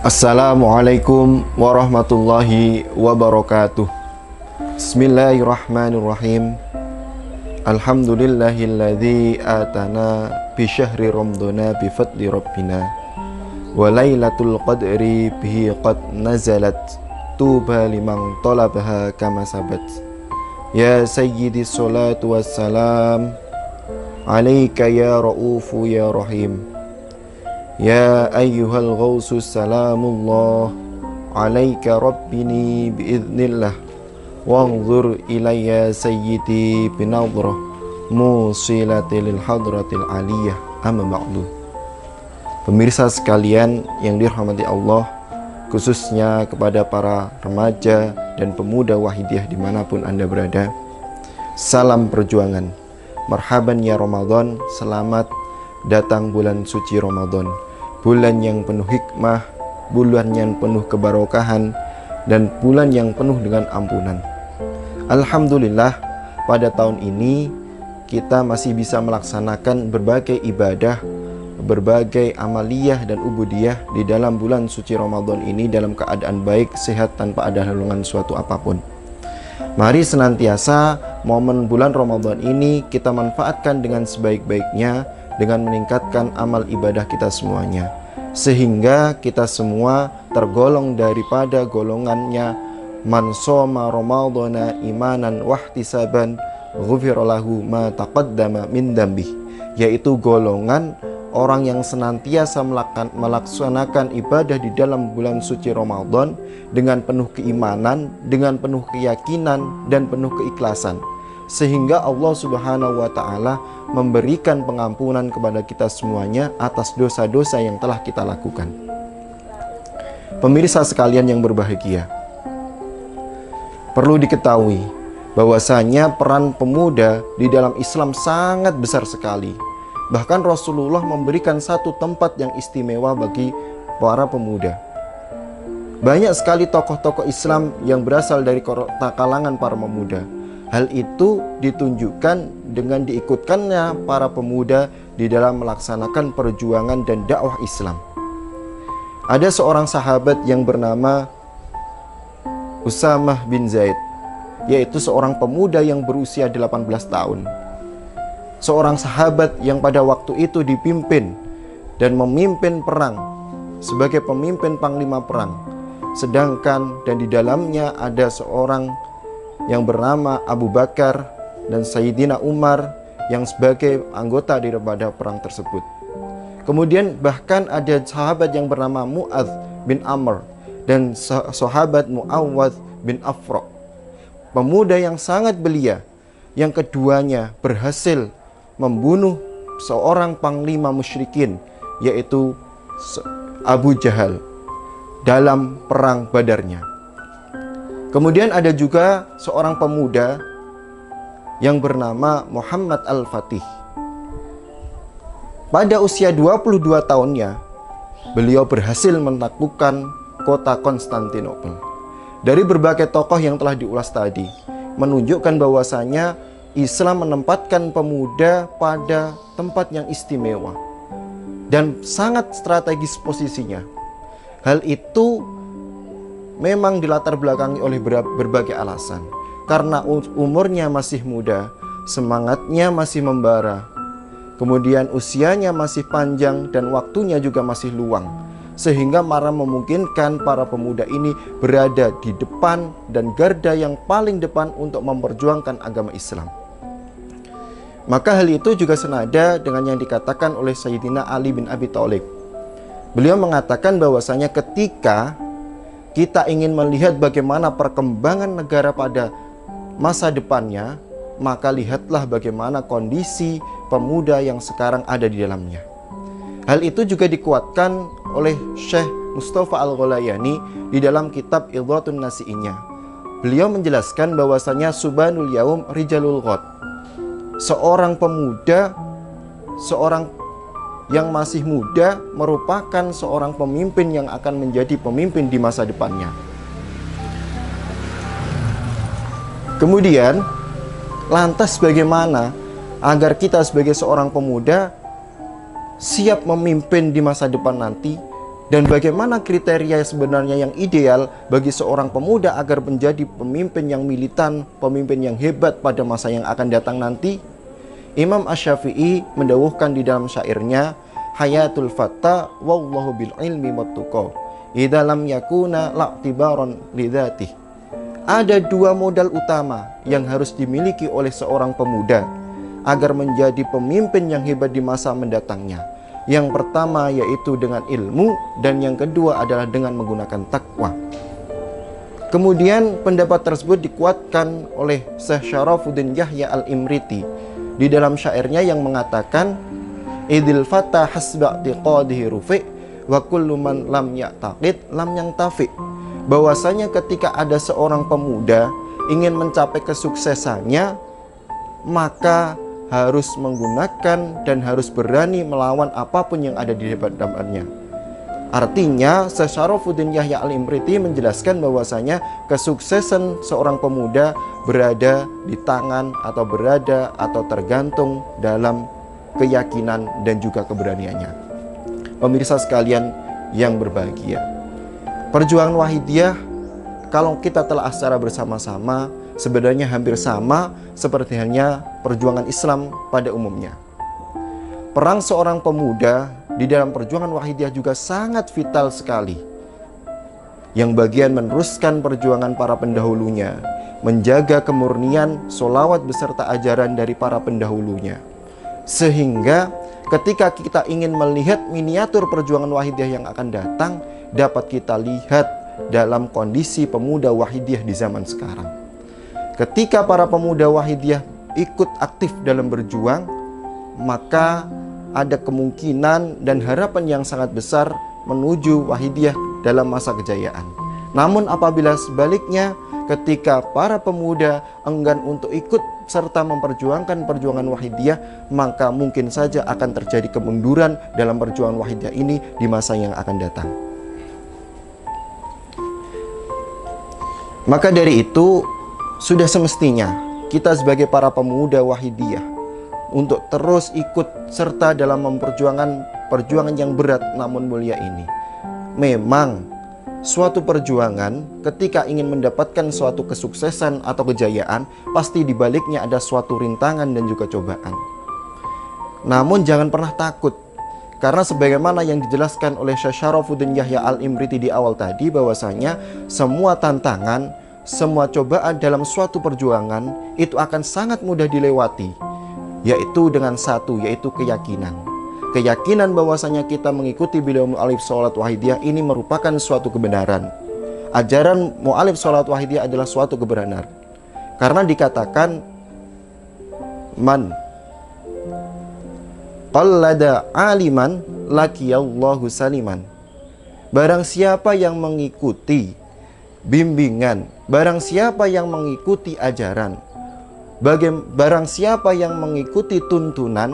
Assalamualaikum warahmatullahi wabarakatuh. Bismillahirrahmanirrahim. Alhamdulillahilladzi atana bi syahri ramadana bi fadli rabbina wa lailatul qadri bihi qad nazalat tuba liman talabaha kama sabat. Ya sayyidi salatu wassalam alaika ya ra'ufu ya rahim. Ya ayyuhal ghausus salamullah alaika rabbini biiznillah wanzur ilayya sayyidi binadhrah musilati lil hadratil aliyah amma ba'du. Pemirsa sekalian yang dirahmati Allah, khususnya kepada para remaja dan pemuda Wahidiyah dimanapun Anda berada, salam perjuangan. Marhaban ya Ramadan, selamat datang bulan suci Ramadan, bulan yang penuh hikmah, bulan yang penuh kebarokahan, dan bulan yang penuh dengan ampunan. Alhamdulillah, pada tahun ini kita masih bisa melaksanakan berbagai ibadah, berbagai amaliyah dan ubudiyah di dalam bulan suci Ramadan ini dalam keadaan baik, sehat, tanpa ada halangan suatu apapun. Mari senantiasa momen bulan Ramadan ini kita manfaatkan dengan sebaik-baiknya, dengan meningkatkan amal ibadah kita semuanya, sehingga kita semua tergolong daripada golongannya man shoma ramadhana imanan wahtisaban ghufira lahu ma taqaddama min dzambih, yaitu golongan orang yang senantiasa melaksanakan ibadah di dalam bulan suci Ramadan dengan penuh keimanan, dengan penuh keyakinan dan penuh keikhlasan, sehingga Allah Subhanahu wa Ta'ala memberikan pengampunan kepada kita semuanya atas dosa-dosa yang telah kita lakukan. Pemirsa sekalian yang berbahagia, perlu diketahui bahwasanya peran pemuda di dalam Islam sangat besar sekali. Bahkan Rasulullah memberikan satu tempat yang istimewa bagi para pemuda. Banyak sekali tokoh-tokoh Islam yang berasal dari kalangan para pemuda. Hal itu ditunjukkan dengan diikutkannya para pemuda di dalam melaksanakan perjuangan dan dakwah Islam. Ada seorang sahabat yang bernama Usamah bin Zaid, yaitu seorang pemuda yang berusia 18 tahun. Seorang sahabat yang pada waktu itu dipimpin dan memimpin perang sebagai pemimpin panglima perang. Sedangkan dan di dalamnya ada seorang yang bernama Abu Bakar dan Sayyidina Umar yang sebagai anggota daripada perang tersebut. Kemudian bahkan ada sahabat yang bernama Mu'adz bin Amr dan sahabat Mu'awwadz bin Afra, pemuda yang sangat belia, yang keduanya berhasil membunuh seorang panglima musyrikin, yaitu Abu Jahal, dalam perang Badarnya. Kemudian ada juga seorang pemuda yang bernama Muhammad Al-Fatih. Pada usia 22 tahunnya, beliau berhasil menaklukkan kota Konstantinopel. Dari berbagai tokoh yang telah diulas tadi, menunjukkan bahwasanya Islam menempatkan pemuda pada tempat yang istimewa dan sangat strategis posisinya. Hal itu memang dilatar belakangi oleh berbagai alasan. Karena umurnya masih muda, semangatnya masih membara, kemudian usianya masih panjang dan waktunya juga masih luang, sehingga memungkinkan para pemuda ini berada di depan dan garda yang paling depan untuk memperjuangkan agama Islam. Maka hal itu juga senada dengan yang dikatakan oleh Sayyidina Ali bin Abi Thalib. Beliau mengatakan bahwasanya ketika kita ingin melihat bagaimana perkembangan negara pada masa depannya, maka lihatlah bagaimana kondisi pemuda yang sekarang ada di dalamnya. Hal itu juga dikuatkan oleh Syekh Mustafa Al-Gholayani di dalam kitab Idhatun Nasi'inya. Beliau menjelaskan bahwasanya Subhanul Yaum Rijalul Ghad, seorang pemuda, seorang yang masih muda merupakan seorang pemimpin yang akan menjadi pemimpin di masa depannya. Kemudian, lantas bagaimana agar kita sebagai seorang pemuda siap memimpin di masa depan nanti Dan bagaimana kriteria sebenarnya yang ideal bagi seorang pemuda agar menjadi pemimpin yang militan, pemimpin yang hebat pada masa yang akan datang nanti? Imam Asy-Syafi'i mendawuhkan di dalam syairnya, hayatul fata wallahu bil ilmi wattuqa idza lam yakuna la'tibaron lidzatih. Ada dua modal utama yang harus dimiliki oleh seorang pemuda agar menjadi pemimpin yang hebat di masa mendatangnya. Yang pertama yaitu dengan ilmu, dan yang kedua adalah dengan menggunakan takwa. Kemudian pendapat tersebut dikuatkan oleh Syekh Syarafuddin Yahya Al-Imriti di dalam syairnya yang mengatakan, idil fata hasba tiqadihi rufi wa kullu man lam ya'taqid lam yantafi. Bahwasanya ketika ada seorang pemuda ingin mencapai kesuksesannya, maka harus menggunakan dan harus berani melawan apapun yang ada di hadapannya. Artinya, Syekh Syarafuddin Yahya Al-Imriti menjelaskan bahwasanya kesuksesan seorang pemuda berada di tangan atau berada atau tergantung dalam keyakinan dan juga keberaniannya. Pemirsa sekalian yang berbahagia, perjuangan Wahidiyah kalau kita telah secara bersama-sama sebenarnya hampir sama seperti halnya perjuangan Islam pada umumnya. Peran seorang pemuda di dalam perjuangan Wahidiyah juga sangat vital sekali. Yang bagian meneruskan perjuangan para pendahulunya, menjaga kemurnian, sholawat beserta ajaran dari para pendahulunya. Sehingga ketika kita ingin melihat miniatur perjuangan Wahidiyah yang akan datang, dapat kita lihat dalam kondisi pemuda Wahidiyah di zaman sekarang. Ketika para pemuda Wahidiyah ikut aktif dalam berjuang, maka ada kemungkinan dan harapan yang sangat besar menuju Wahidiyah dalam masa kejayaan. Namun apabila sebaliknya, ketika para pemuda enggan untuk ikut serta memperjuangkan perjuangan Wahidiyah, maka mungkin saja akan terjadi kemunduran dalam perjuangan Wahidiyah ini di masa yang akan datang. Maka dari itu, sudah semestinya kita sebagai para pemuda Wahidiyah untuk terus ikut serta dalam memperjuangkan perjuangan yang berat namun mulia ini. Memang suatu perjuangan ketika ingin mendapatkan suatu kesuksesan atau kejayaan, pasti di baliknya ada suatu rintangan dan juga cobaan. Namun jangan pernah takut, karena sebagaimana yang dijelaskan oleh Syekh Syarafuddin Yahya Al-Imriti di awal tadi, bahwasanya semua tantangan, semua cobaan dalam suatu perjuangan itu akan sangat mudah dilewati, yaitu dengan satu, yaitu keyakinan. Keyakinan bahwasanya kita mengikuti beliau mu'alif sholat Wahidiyah ini merupakan suatu kebenaran. Ajaran mu'alif sholat Wahidiyah adalah suatu kebenaran. Karena dikatakan, man qallada aliman laqiyallahu saliman. Barang siapa yang mengikuti bimbingan, barang siapa yang mengikuti ajaran, barang siapa yang mengikuti tuntunan,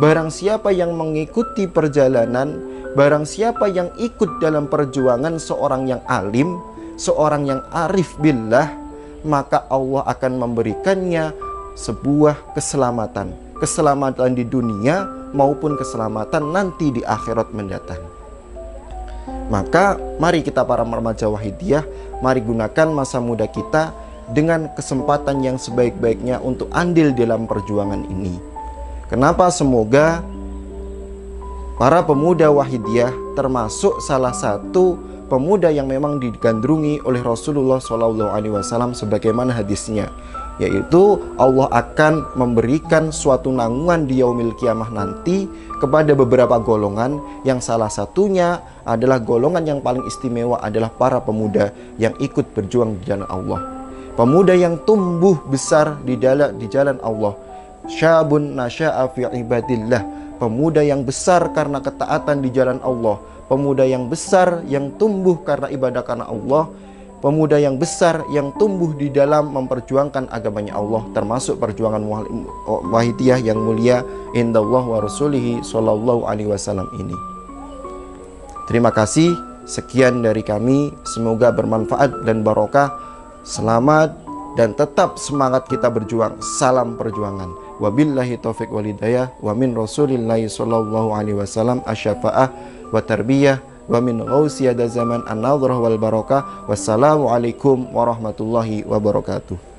barang siapa yang mengikuti perjalanan, barang siapa yang ikut dalam perjuangan seorang yang alim, seorang yang arif billah, maka Allah akan memberikannya sebuah keselamatan. Keselamatan di dunia maupun keselamatan nanti di akhirat mendatang. Maka mari kita para remaja Wahidiyah, mari gunakan masa muda kita dengan kesempatan yang sebaik-baiknya untuk andil dalam perjuangan ini. Kenapa? Semoga para pemuda Wahidiyah termasuk salah satu pemuda yang memang digandrungi oleh Rasulullah SAW sebagaimana hadisnya, yaitu Allah akan memberikan suatu nanggungan di yaumil kiamah nanti kepada beberapa golongan, yang salah satunya adalah golongan yang paling istimewa adalah para pemuda yang ikut berjuang di jalan Allah. Pemuda yang tumbuh besar di jalan Allah. Syabun nasya'a fi ibadillah. Pemuda yang besar karena ketaatan di jalan Allah. Pemuda yang besar yang tumbuh karena ibadah karena Allah. Pemuda yang besar yang tumbuh di dalam memperjuangkan agamanya Allah, termasuk perjuangan Wahidiyah yang mulia indallah wa rasulihi sallallahu alaihi wasallam ini. Terima kasih, sekian dari kami, semoga bermanfaat dan barokah. Selamat dan tetap semangat kita berjuang. Salam perjuangan. Wabillahi taufiq wal hidayah wa min rasulillahi sallallahu alaihi wasallam asyafa'ah wa tarbiyah. wa min ghausi hada zaman an-nadhrah wal barakah. Wassalamu alaikum warahmatullahi wabarakatuh.